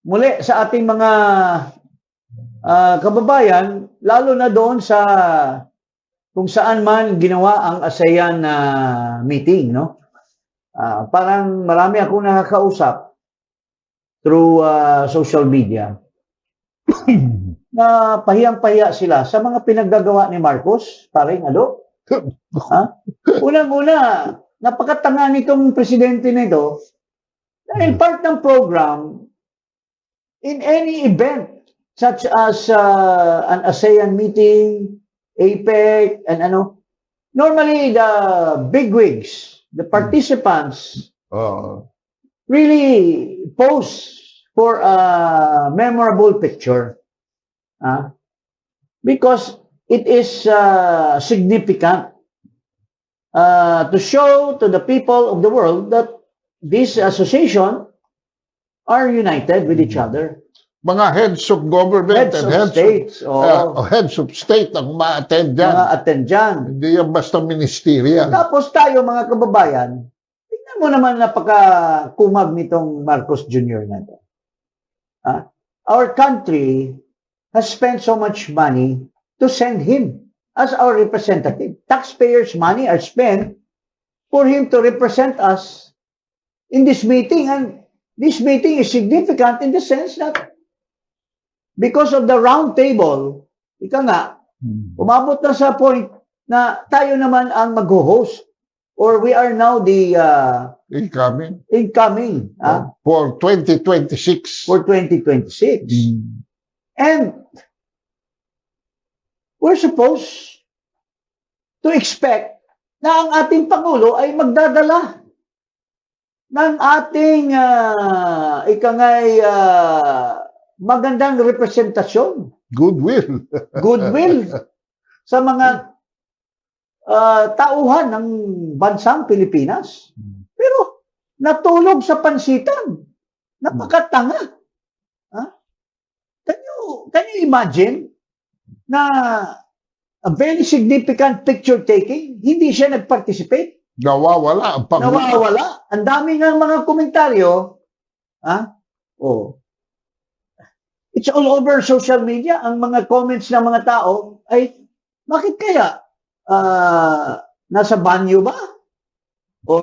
muli sa ating mga kababayan, lalo na doon sa kung saan man ginawa ang ASEAN meeting, no? Parang marami akong nakakausap through social media na pahiyang-pahiya sila sa mga pinaggagawa ni Marcos, paring Ado. Unang-una, napakatanga nitong presidente nito dahil part ng program in any event such as an ASEAN meeting, APEC, and normally the bigwigs, the participants, really pose for a memorable picture. Because it is significant to show to the people of the world that this association are united with each other. Mga heads of government Heads and of heads states, heads of state ang ma-attend dyan. Mga attend dyan. Hindi yan basta ministerial. Tapos tayo mga kababayan, tingnan mo naman napaka-kumag nitong Marcos Jr. na ito. Our country has spent so much money to send him as our representative. Taxpayers' money are spent for him to represent us in this meeting. And this meeting is significant in the sense that because of the round table, umabot na sa point na tayo naman ang mag-host or we are now the incoming for 2026. For 2026. And we're supposed to expect na ang ating Pangulo ay magdadala ng ating magandang representasyon. Goodwill. Goodwill sa mga tauhan ng bansang Pilipinas. Pero natulog sa pansitan. Napakatanga. Can you imagine na a very significant picture taking, hindi siya nag-participate? Nawawala ang Pangulo. Nawawala. Ang dami ng mga komentaryo. It's all over social media. Ang mga comments ng mga tao ay, bakit kaya? Nasa banyo ba?